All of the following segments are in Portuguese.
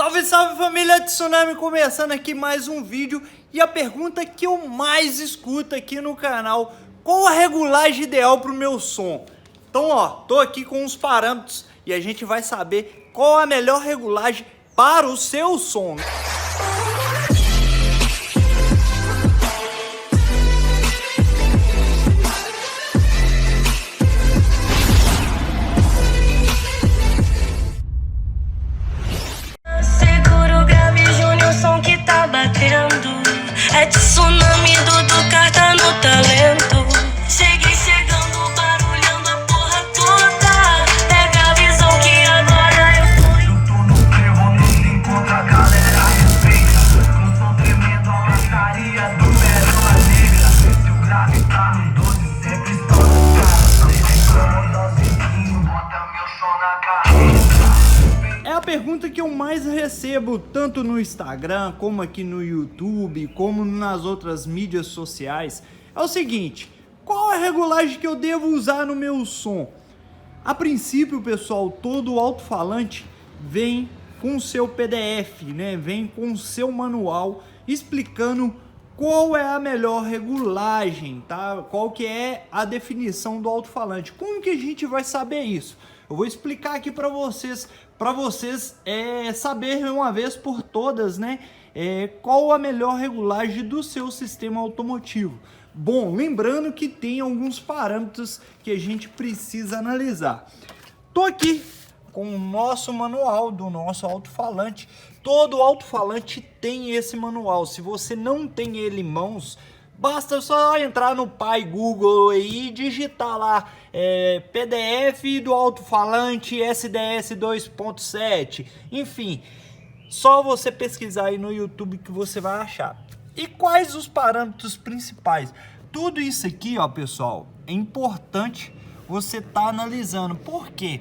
Salve, salve família Tsunami, começando aqui mais um vídeo. E a pergunta que eu mais escuto aqui no canal: qual a regulagem ideal para o meu som? Então ó, tô aqui com os parâmetros e a gente vai saber qual a melhor regulagem para o seu som. É tsunami, Dudu Carta no talento. Cheguei chegando, barulhando a porra toda. Pega a visão que agora eu tô no ferro, não encontra a galera respeita. Eu sou tremendo, a macaria do Pérola Negra. Se o grave tá no 12, sempre estou no carro. Sem nós vizinho, bota meu som na carreira. É a pergunta que eu mais recebo, tanto no Instagram, como aqui no YouTube, como nas outras mídias sociais. É o seguinte: qual a regulagem que eu devo usar no meu som? A princípio, pessoal, todo alto-falante vem com o seu PDF, né? Vem com o seu manual explicando qual é a melhor regulagem, tá? Qual que é a definição do alto-falante. Como que a gente vai saber isso? Eu vou explicar aqui para vocês saberem uma vez por todas, né? Qual a melhor regulagem do seu sistema automotivo. Bom, lembrando que tem alguns parâmetros que a gente precisa analisar. Tô aqui com o nosso manual do nosso alto-falante. Todo alto-falante tem esse manual. Se você não tem ele em mãos, basta só entrar no Pai Google e digitar lá PDF do alto-falante SDS 2.7. Enfim, só você pesquisar aí no YouTube que você vai achar. E quais os parâmetros principais? Tudo isso aqui, ó, pessoal, é importante você tá analisando. Por quê?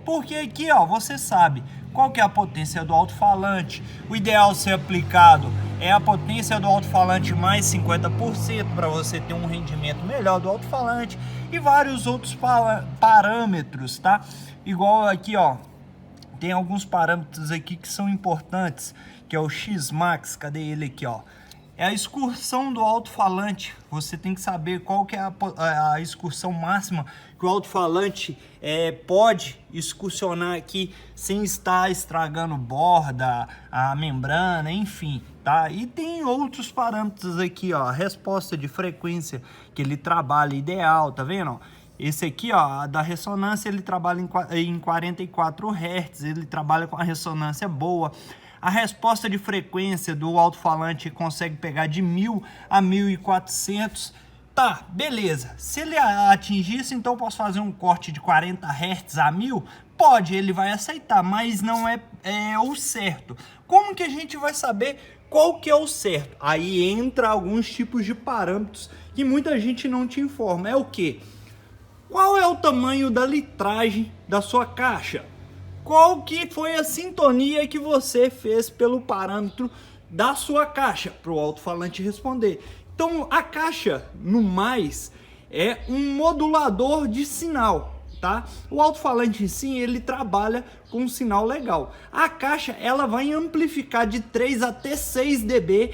Porque aqui, ó, você sabe qual que é a potência do alto-falante. O ideal ser aplicado é a potência do alto-falante mais 50% para você ter um rendimento melhor do alto-falante e vários outros parâmetros, tá? Igual aqui, ó, tem alguns parâmetros aqui que são importantes, que é o X-Max. Cadê ele aqui, ó? É a excursão do alto-falante. Você tem que saber qual que é a excursão máxima que o alto-falante pode excursionar aqui sem estar estragando borda, a membrana, enfim, tá? E tem outros parâmetros aqui, ó, a resposta de frequência que ele trabalha ideal, tá vendo? Esse aqui, ó, da ressonância, ele trabalha em 44 Hz, ele trabalha com a ressonância boa. A resposta de frequência do alto-falante consegue pegar de 1000 a 1400. Tá, beleza. Se ele atingir isso, então eu posso fazer um corte de 40 Hz a 1000? Pode, ele vai aceitar, mas não é o certo. Como que a gente vai saber qual que é o certo? Aí entra alguns tipos de parâmetros que muita gente não te informa. É o quê? Qual é o tamanho da litragem da sua caixa? Qual que foi a sintonia que você fez pelo parâmetro da sua caixa? Para o alto-falante responder. Então, a caixa, no mais, é um modulador de sinal, tá? O alto-falante em si, ele trabalha com um sinal legal. A caixa, ela vai amplificar de 3 até 6 dB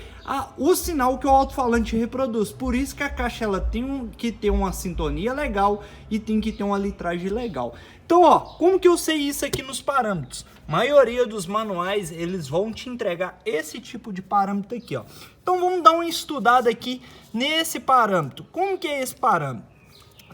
o sinal que o alto-falante reproduz. Por isso que a caixa, ela tem que ter uma sintonia legal e tem que ter uma litragem legal. Então, ó, como que eu sei isso aqui nos parâmetros? A maioria dos manuais, eles vão te entregar esse tipo de parâmetro aqui, ó. Então, vamos dar uma estudada aqui nesse parâmetro. Como que é esse parâmetro?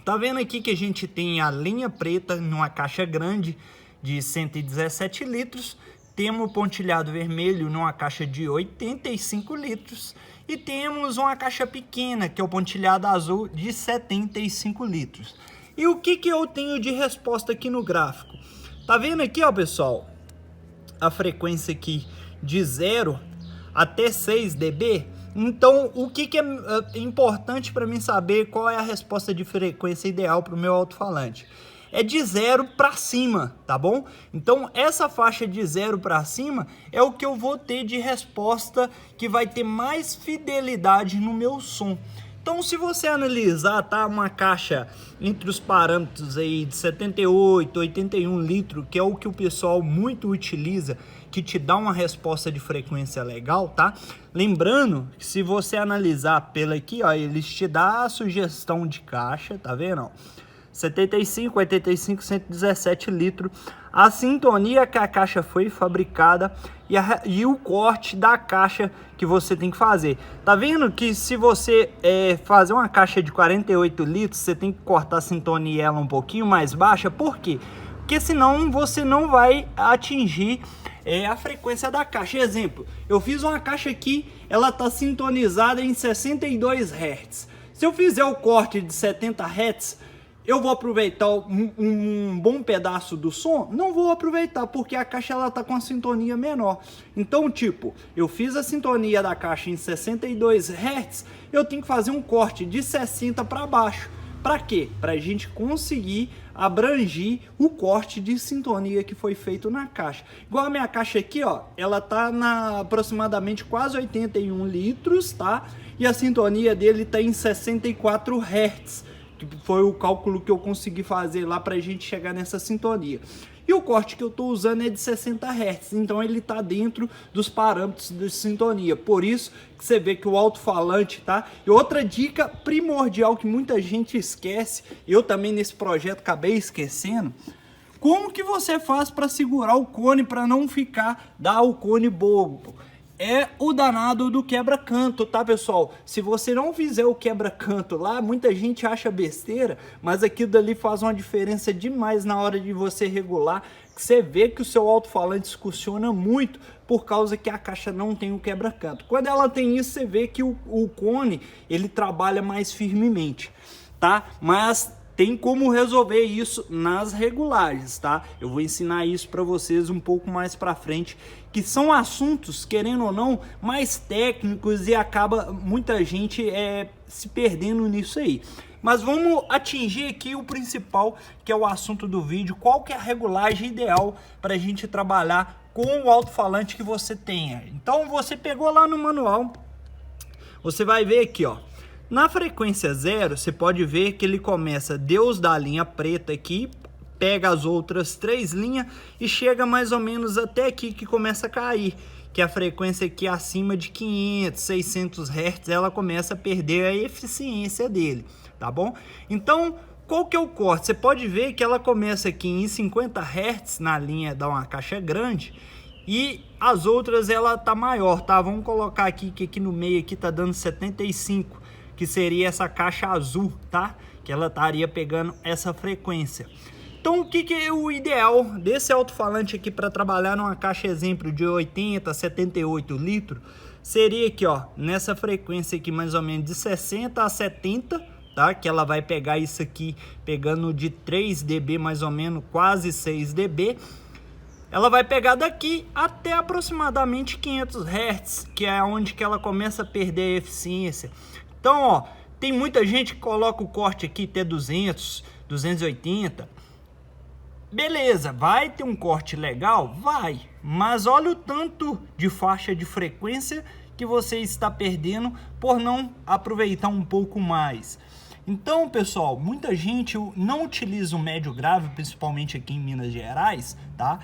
Tá vendo aqui que a gente tem a linha preta numa caixa grande de 117 litros. Temos o pontilhado vermelho numa caixa de 85 litros. E temos uma caixa pequena, que é o pontilhado azul, de 75 litros. E o que eu tenho de resposta aqui no gráfico? Tá vendo aqui, ó, pessoal? A frequência aqui de 0 até 6 dB. Então, o que é importante para mim saber qual é a resposta de frequência ideal para o meu alto-falante? É de 0 para cima, tá bom? Então, essa faixa de 0 para cima é o que eu vou ter de resposta que vai ter mais fidelidade no meu som. Então, se você analisar, tá, uma caixa entre os parâmetros aí de 78, 81 litros, que é o que o pessoal muito utiliza, que te dá uma resposta de frequência legal, tá? Lembrando que se você analisar pela aqui, ó, eles te dão a sugestão de caixa, tá vendo, ó? 75, 85, 117 litros, a sintonia que a caixa foi fabricada e o corte da caixa que você tem que fazer. Tá vendo que se você fazer uma caixa de 48 litros, você tem que cortar a sintonia ela um pouquinho mais baixa, por quê? Porque senão você não vai atingir a frequência da caixa. Exemplo, eu fiz uma caixa aqui, ela tá sintonizada em 62 Hz. Se eu fizer o corte de 70 Hz, eu vou aproveitar um bom pedaço do som? Não vou aproveitar, porque a caixa ela tá com a sintonia menor. Então, tipo, eu fiz a sintonia da caixa em 62 Hz, eu tenho que fazer um corte de 60 para baixo. Para quê? Para a gente conseguir abranger o corte de sintonia que foi feito na caixa. Igual a minha caixa aqui, ó, ela tá na aproximadamente quase 81 litros, tá? E a sintonia dele tá em 64 Hz. Que foi o cálculo que eu consegui fazer lá pra gente chegar nessa sintonia. E o corte que eu tô usando é de 60 Hz, então ele tá dentro dos parâmetros de sintonia. Por isso que você vê que o alto-falante, tá? E outra dica primordial que muita gente esquece, eu também nesse projeto acabei esquecendo, como que você faz para segurar o cone para não dar o cone bobo? É o danado do quebra-canto, tá, pessoal? Se você não fizer o quebra-canto lá, muita gente acha besteira, mas aquilo dali faz uma diferença demais na hora de você regular. Você vê que o seu alto-falante discussiona muito por causa que a caixa não tem o quebra-canto. Quando ela tem isso, você vê que o cone, ele trabalha mais firmemente, tá? Mas tem como resolver isso nas regulagens, tá? Eu vou ensinar isso para vocês um pouco mais para frente, que são assuntos, querendo ou não, mais técnicos e acaba muita gente se perdendo nisso aí. Mas vamos atingir aqui o principal, que é o assunto do vídeo. Qual que é a regulagem ideal para a gente trabalhar com o alto-falante que você tenha? Então você pegou lá no manual, você vai ver aqui, ó. Na frequência 0, você pode ver que ele começa Deus da linha preta aqui, pega as outras 3 linhas e chega mais ou menos até aqui que começa a cair, que a frequência aqui acima de 500, 600 Hz, ela começa a perder a eficiência dele, tá bom? Então, qual que é o corte? Você pode ver que ela começa aqui em 50 Hz na linha da uma caixa grande e as outras ela tá maior, tá? Vamos colocar aqui que aqui no meio aqui tá dando 75, que seria essa caixa azul, tá? Que ela estaria pegando essa frequência. Então, o que é o ideal desse alto-falante aqui para trabalhar numa caixa exemplo de 80, 78 litros? Seria aqui, ó, nessa frequência aqui mais ou menos de 60 a 70, tá? Que ela vai pegar isso aqui, pegando de 3 dB mais ou menos, quase 6 dB. Ela vai pegar daqui até aproximadamente 500 Hz, que é onde que ela começa a perder a eficiência. Então, ó, tem muita gente que coloca o corte aqui até 200, 280. Beleza, vai ter um corte legal? Vai. Mas olha o tanto de faixa de frequência que você está perdendo por não aproveitar um pouco mais. Então, pessoal, muita gente não utiliza o médio grave, principalmente aqui em Minas Gerais, tá?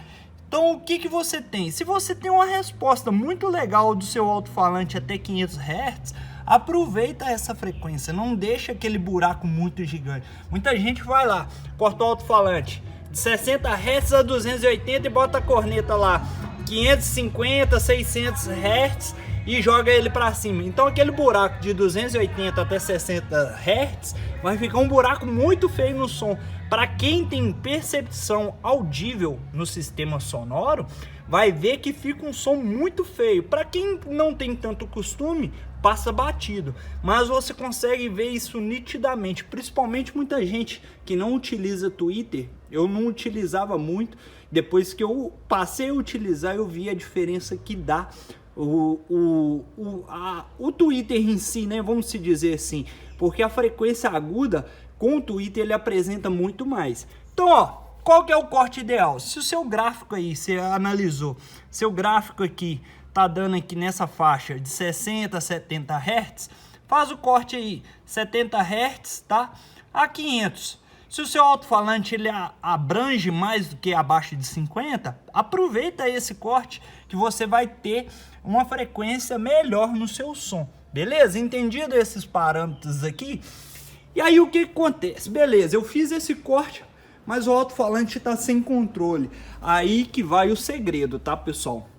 Então, o que você tem? Se você tem uma resposta muito legal do seu alto-falante até 500 Hz, aproveita essa frequência, não deixa aquele buraco muito gigante. Muita gente vai lá, corta o alto-falante de 60 Hz a 280 e bota a corneta lá 550, 600 Hz e joga ele para cima. Então aquele buraco de 280 até 60 Hz vai ficar um buraco muito feio no som. Para quem tem percepção audível no sistema sonoro, vai ver que fica um som muito feio. Para quem não tem tanto costume, passa batido, mas você consegue ver isso nitidamente, principalmente muita gente que não utiliza Twitter. Eu não utilizava muito, depois que eu passei a utilizar eu vi a diferença que dá o Twitter em si, né, vamos se dizer assim, porque a frequência aguda com o Twitter ele apresenta muito mais. Então, ó, qual que é o corte ideal? Se o seu gráfico aí, você analisou, seu gráfico aqui tá dando aqui nessa faixa de 60 a 70 Hz, faz o corte aí 70 Hz, tá? A 500. Se o seu alto-falante ele abrange mais do que abaixo de 50, aproveita esse corte que você vai ter uma frequência melhor no seu som. Beleza? Entendido esses parâmetros aqui? E aí o que acontece? Beleza, eu fiz esse corte, mas o alto-falante está sem controle. Aí que vai o segredo, tá, pessoal?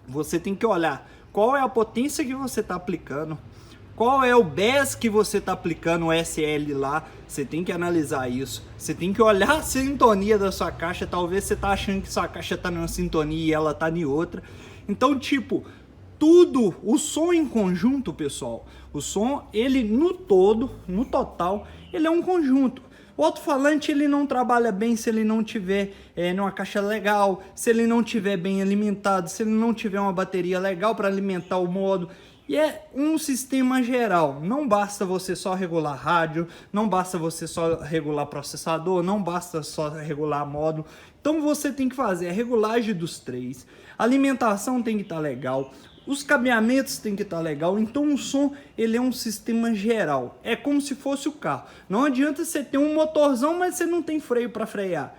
Você tem que olhar qual é a potência que você está aplicando, qual é o BES que você está aplicando, o SL lá. Você tem que analisar isso. Você tem que olhar a sintonia da sua caixa. Talvez você tá achando que sua caixa está numa sintonia e ela tá em outra. Então, tipo, tudo, o som em conjunto, pessoal, o som, ele no todo, no total, ele é um conjunto. O alto-falante ele não trabalha bem se ele não tiver numa caixa legal, se ele não tiver bem alimentado, se ele não tiver uma bateria legal para alimentar o modo. E é um sistema geral, não basta você só regular rádio, não basta você só regular processador, não basta só regular modo. Então você tem que fazer a regulagem dos três, a alimentação tem que estar legal, os cabeamentos tem que estar legal. Então o som ele é um sistema geral, é como se fosse o carro. Não adianta você ter um motorzão, mas você não tem freio para frear.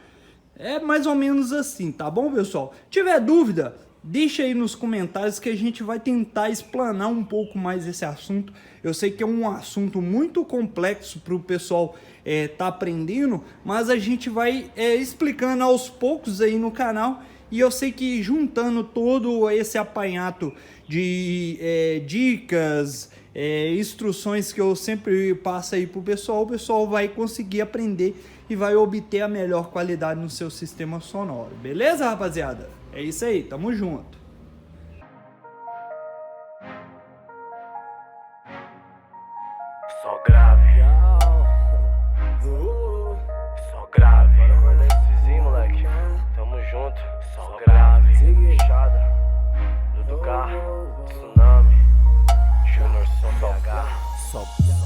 É mais ou menos assim, tá bom, pessoal? Tiver dúvida, deixa aí nos comentários que a gente vai tentar explanar um pouco mais esse assunto. Eu sei que é um assunto muito complexo para o pessoal tá aprendendo, mas a gente vai explicando aos poucos aí no canal. E eu sei que juntando todo esse apanhado de dicas, instruções que eu sempre passo aí pro pessoal, o pessoal vai conseguir aprender e vai obter a melhor qualidade no seu sistema sonoro. Beleza, rapaziada? É isso aí, tamo junto. Só grave. Só grave. Bora acordar esse vizinho, moleque. Tamo junto. Só grave. Fechada. Dudu Carro. Tsunami. Junior Som BH.